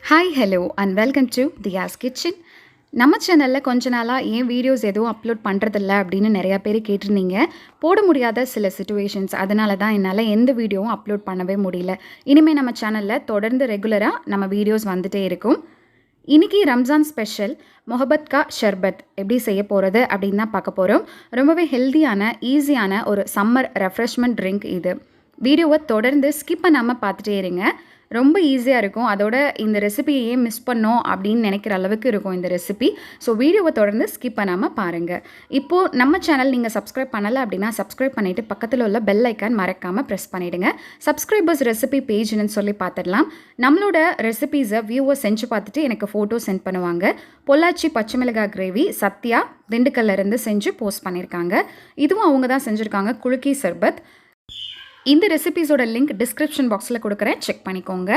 Hi hello and welcome to Thiya's kitchen. நம்ம சேனலில் கொஞ்ச நாளாக ஏன் வீடியோஸ் எதுவும் அப்லோட் பண்ணுறதில்ல அப்படின்னு நிறையா பேர் கேட்டிருந்தீங்க. போட முடியாத சில சுச்சுவேஷன்ஸ், அதனால தான் என்னால் எந்த வீடியோவும் அப்லோட் பண்ணவே முடியல. இனிமேல் நம்ம சேனலில் தொடர்ந்து ரெகுலராக நம்ம வீடியோஸ் வந்துகிட்டே இருக்கும். இன்றைக்கி ரம்ஜான் ஸ்பெஷல் மொஹபத் கா ஷர்பத் எப்படி செய்ய போகிறது அப்படின்னு தான் பார்க்க போகிறோம். ரொம்பவே ஹெல்த்தியான ஈஸியான ஒரு சம்மர் ரெஃப்ரெஷ்மெண்ட் ட்ரிங்க் இது. வீடியோவை தொடர்ந்து ஸ்கிப் பண்ணாமல் பார்த்துட்டே இருங்க. ரொம்ப ஈஸியாக இருக்கும். அதோட இந்த ரெசிபியை ஏன் மிஸ் பண்ணோம் அப்படின்னு நினைக்கிற அளவுக்கு இருக்கும் இந்த ரெசிபி. ஸோ வீடியோவை தொடர்ந்து ஸ்கிப் பண்ணாமல் பாருங்கள். இப்போது நம்ம சேனல் நீங்கள் சப்ஸ்கிரைப் பண்ணலை அப்படின்னா சப்ஸ்கிரைப் பண்ணிவிட்டு பக்கத்தில் உள்ள பெல் ஐக்கான் மறக்காமல் ப்ரெஸ் பண்ணிவிடுங்க. சப்ஸ்கிரைபர்ஸ் ரெசிபி பேஜ்னு சொல்லி பார்த்துடலாம். நம்மளோட ரெசிபீஸை வியூவர் செஞ்சு பார்த்துட்டு எனக்கு ஃபோட்டோ சென்ட் பண்ணுவாங்க. பொல்லாச்சி பச்சை மிளகாய் கிரேவி சத்யா திண்டுக்கல்லேருந்து செஞ்சு போஸ்ட் பண்ணியிருக்காங்க. இதுவும் அவங்க தான் செஞ்சுருக்காங்க. குலுக்கி சர்பத். இந்த ரெசிபீஸோட லிங்க் டிஸ்கிரிப்ஷன் பாக்ஸில் கொடுக்குறேன், செக் பண்ணிக்கோங்க.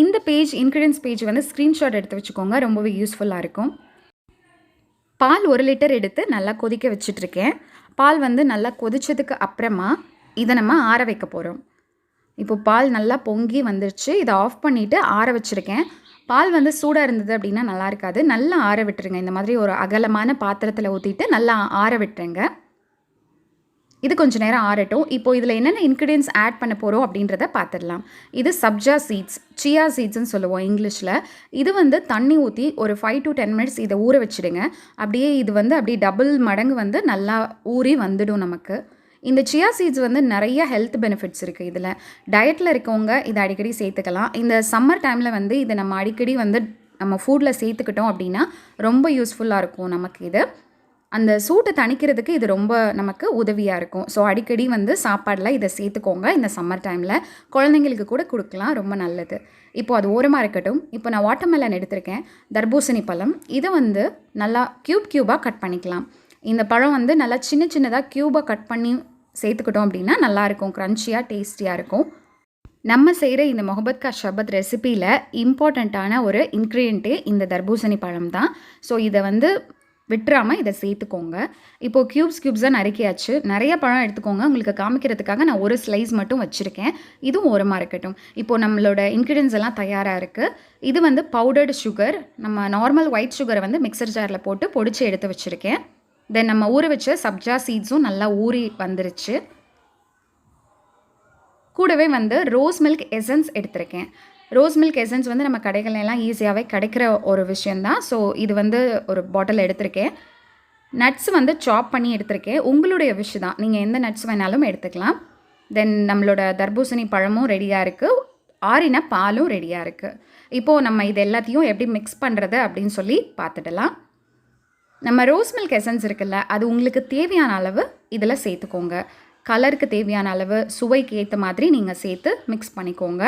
இந்த பேஜ் இன்க்ரீடியன்ஸ் பேஜ் வந்து ஸ்க்ரீன்ஷாட் எடுத்து வச்சுக்கோங்க, ரொம்பவே யூஸ்ஃபுல்லாக இருக்கும். பால் 1 லிட்டர் எடுத்து நல்லா கொதிக்க வச்சிட்ருக்கேன். பால் வந்து நல்லா கொதிச்சதுக்கு அப்புறமா இதை நம்ம ஆற வைக்க போகிறோம். இப்போ பால் நல்லா பொங்கி வந்துருச்சு. இதை ஆஃப் பண்ணிவிட்டு ஆற வச்சுருக்கேன். பால் வந்து சூடாக இருந்தது அப்படின்னா நல்லா இருக்காது. நல்லா ஆற விட்டுருங்க. இந்த மாதிரி ஒரு அகலமான பாத்திரத்தில் ஊற்றிட்டு நல்லா ஆற விட்டுருங்க. இது கொஞ்சம் நேரம் ஆறட்டும். இப்போது இதில் என்னென்ன இன்க்ரீடியன்ஸ் ஆட் பண்ண போகிறோம் அப்படின்றத பார்த்துடலாம். இது சப்ஜா சீட்ஸ், சியா சீட்ஸ்ன்னு சொல்லுவோம் இங்கிலீஷில். இது வந்து தண்ணி ஊற்றி ஒரு 5 to 10 மினிட்ஸ் இதை ஊற வச்சுடுங்க. அப்படியே இது வந்து அப்படியே டபுள் மடங்கு வந்து நல்லா ஊறி வந்துடும் நமக்கு. இந்த சியா சீட்ஸ் வந்து நிறைய ஹெல்த் பெனிஃபிட்ஸ் இருக்குது. இதில் டயட்டில் இருக்கவங்க இதை அடிக்கடி சேர்த்துக்கலாம். இந்த சம்மர் டைமில் வந்து இதை நம்ம அடிக்கடி வந்து நம்ம ஃபுட்டில் சேர்த்துக்கிட்டோம் அப்படின்னா ரொம்ப யூஸ்ஃபுல்லாக இருக்கும் நமக்கு. இது அந்த சூட்டை தணிக்கிறதுக்கு இது ரொம்ப நமக்கு உதவியாக இருக்கும். ஸோ அடிக்கடி வந்து சாப்பாடில் இதை சேர்த்துக்கோங்க. இந்த சம்மர் டைமில் குழந்தைங்களுக்கு கூட கொடுக்கலாம், ரொம்ப நல்லது. இப்போது அது ஓரமாக இருக்கட்டும். இப்போ நான் வாட்டர்மெலன் எடுத்திருக்கேன், தர்பூசணி பழம். இதை வந்து நல்லா க்யூபாக கட் பண்ணிக்கலாம். இந்த பழம் வந்து நல்லா சின்ன சின்னதாக க்யூபாக கட் பண்ணி சேர்த்துக்கிட்டோம் அப்படின்னா நல்லாயிருக்கும், க்ரன்ச்சியாக டேஸ்டியாக இருக்கும். நம்ம செய்கிற இந்த மொஹபத் கா ஷர்பத் ரெசிப்பியில் இம்பார்ட்டண்ட்டான ஒரு இன்க்ரீடியண்ட்டே இந்த தர்பூசணி பழம் தான். ஸோ இதை வந்து விட்டுறாமல் இதை சேர்த்துக்கோங்க. இப்போது க்யூப்ஸாக நறுக்கியாச்சு. நிறைய பழம் எடுத்துக்கோங்க. உங்களுக்கு காமிக்கிறதுக்காக நான் ஒரு ஸ்லைஸ் மட்டும் வச்சுருக்கேன். இதுவும் ஓரமாக இருக்கட்டும். இப்போது நம்மளோட இன்க்ரீடியன்ஸ் எல்லாம் தயாராக இருக்குது. இது வந்து பவுடர்டு சுகர். நம்ம நார்மல் ஒயிட் சுகரை வந்து மிக்சர் ஜாரில் போட்டு பொடிச்சு எடுத்து வச்சுருக்கேன். தென் நம்ம ஊற வச்ச சப்ஜா சீட்ஸும் நல்லா ஊறி வந்துருச்சு. கூடவே வந்து ரோஸ் மில்க் எசன்ஸ் எடுத்திருக்கேன். ரோஸ் மில்க் எசன்ஸ் வந்து நம்ம கடைகளெல்லாம் ஈஸியாகவே கிடைக்கிற ஒரு விஷயந்தான். ஸோ இது வந்து ஒரு பாட்டில் எடுத்திருக்கேன். நட்ஸ் வந்து சாப் பண்ணி எடுத்திருக்கேன். உங்களுடைய விஷ் தான், நீங்கள் எந்த நட்ஸ் வேணாலும் எடுத்துக்கலாம். தென் நம்மளோட தர்பூசணி பழமும் ரெடியாக இருக்குது. ஆறின பாலும் ரெடியாக இருக்குது. இப்போது நம்ம இது எல்லாத்தையும் எப்படி மிக்ஸ் பண்ணுறது அப்படின்னு சொல்லி பார்த்துடலாம். நம்ம ரோஸ் மில்க் எசன்ஸ் இருக்குல்ல, அது உங்களுக்கு தேவையான அளவு இதில் சேர்த்துக்கோங்க. கலருக்கு தேவையான அளவு, சுவைக்கு ஏற்ற மாதிரி நீங்கள் சேர்த்து மிக்ஸ் பண்ணிக்கோங்க.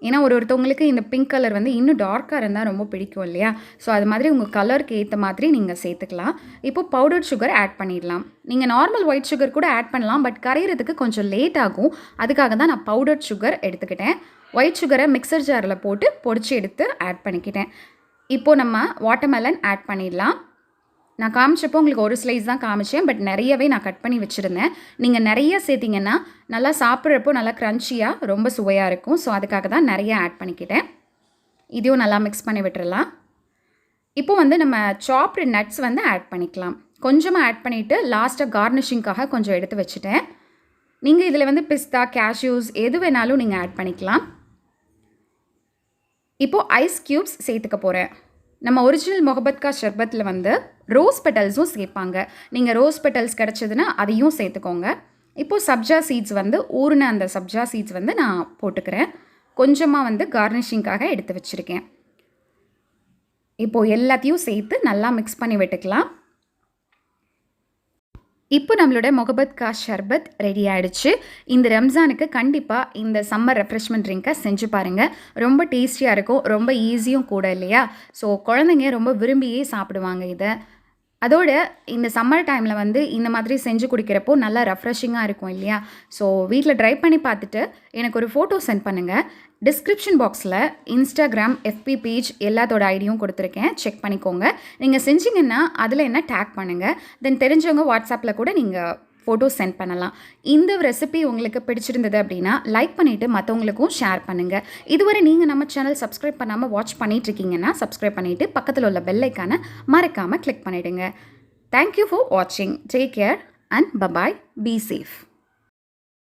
ஏன்னா ஒருத்தவங்களுக்கு இந்த பிங்க் கலர் வந்து இன்னும் டார்க்காக இருந்தால் ரொம்ப பிடிக்கும் இல்லையா? ஸோ அது மாதிரி உங்கள் கலருக்கு ஏற்ற மாதிரி நீங்கள் சேர்த்துக்கலாம். இப்போது பவுடர் சுகர் ஆட் பண்ணிடலாம். நீங்கள் நார்மல் ஒயிட் சுகர் கூட ஆட் பண்ணலாம், பட் கரையிறதுக்கு கொஞ்சம் லேட் ஆகும். அதுக்காக தான் நான் பவுடர் சுகர் எடுத்துக்கிட்டேன். ஒயிட் சுகரை மிக்சர் ஜாரில் போட்டு பொடிச்சு எடுத்து ஆட் பண்ணிக்கிட்டேன். இப்போது நம்ம வாட்டர்மெலன் ஆட் பண்ணிடலாம். நான் காமிச்சப்போ உங்களுக்கு ஒரு ஸ்லைஸ் தான் காமிச்சேன், பட் நிறையவே நான் கட் பண்ணி வச்சுருந்தேன். நீங்கள் நிறைய சேர்த்திங்கன்னா நல்லா சாப்பிட்றப்போ நல்லா க்ரன்ச்சியாக ரொம்ப சுவையாக இருக்கும். ஸோ அதுக்காக தான் நிறைய ஆட் பண்ணிக்கிட்டேன். இதையும் நல்லா மிக்ஸ் பண்ணி விட்டுறலாம். இப்போ வந்து நம்ம சாப்டு நட்ஸ் வந்து ஆட் பண்ணிக்கலாம். கொஞ்சமாக ஆட் பண்ணிவிட்டு லாஸ்ட்டாக கார்னிஷிங்காக கொஞ்சம் எடுத்து வச்சுட்டேன். நீங்கள் இதில் வந்து பிஸ்தா, கேஷ்யூஸ் எது வேணாலும் நீங்கள் ஆட் பண்ணிக்கலாம். இப்போது ஐஸ் க்யூப்ஸ் சேர்த்துக்க போகிறேன். நம்ம ஒரிஜினல் மொஹபத் கா ஷர்பத்தில் வந்து ரோஸ் பெட்டல்ஸும் சேர்ப்பாங்க. நீங்கள் ரோஸ் பெட்டல்ஸ் கிடச்சதுன்னா அதையும் சேர்த்துக்கோங்க. இப்போது சப்ஜா சீட்ஸ் வந்து ஊறின அந்த சப்ஜா சீட்ஸ் வந்து நான் போட்டுக்கிறேன். கொஞ்சமாக வந்து கார்னிஷிங்காக எடுத்து வச்சுருக்கேன். இப்போது எல்லாத்தையும் சேர்த்து நல்லா மிக்ஸ் பண்ணி விட்டுக்கலாம். இப்போ நம்மளோட மொஹபத் கா ஷர்பத் ரெடி ஆகிடுச்சு. இந்த ரம்ஜானுக்கு கண்டிப்பாக இந்த சம்மர் ரெஃப்ரெஷ்மெண்ட் ட்ரிங்கை செஞ்சு பாருங்கள். ரொம்ப டேஸ்டியாக இருக்கும், ரொம்ப ஈஸியும் கூட இல்லையா? ஸோ குழந்தைங்க ரொம்ப விரும்பியே சாப்பிடுவாங்க இதை. அதோட இந்த சம்மர் டைமில் வந்து இந்த மாதிரி செஞ்சு குடிக்கிறப்போ நல்லா ரெஃப்ரெஷிங்காக இருக்கும் இல்லையா? ஸோ வீட்டில் ட்ரை பண்ணி பார்த்துட்டு எனக்கு ஒரு ஃபோட்டோ சென்ட் பண்ணுங்கள். டிஸ்கிரிப்ஷன் பாக்ஸில் இன்ஸ்டாகிராம், எஃபி பேஜ் எல்லாத்தோட ஐடியும் கொடுத்துருக்கேன், செக் பண்ணிக்கோங்க. நீங்கள் செஞ்சிங்கன்னா அதில் என்ன டேக் பண்ணுங்கள். தென் தெரிஞ்சவங்க வாட்ஸ்அப்பில் கூட நீங்கள் ஃபோட்டோஸ் சென்ட் பண்ணலாம். இந்த ரெசிபி உங்களுக்கு பிடிச்சிருந்தது அப்படின்னா லைக் பண்ணிவிட்டு மற்றவங்களுக்கும் ஷேர் பண்ணுங்கள். இதுவரை நீங்கள் நம்ம சேனல் சப்ஸ்கிரைப் பண்ணாமல் வாட்ச் பண்ணிகிட்ருக்கீங்கன்னா சப்ஸ்கிரைப் பண்ணிவிட்டு பக்கத்தில் உள்ள பெல் ஐக்கானை மறக்காமல் கிளிக் பண்ணிவிடுங்க. தேங்க்யூ ஃபார் வாட்சிங். Take care and bye bye. Be safe.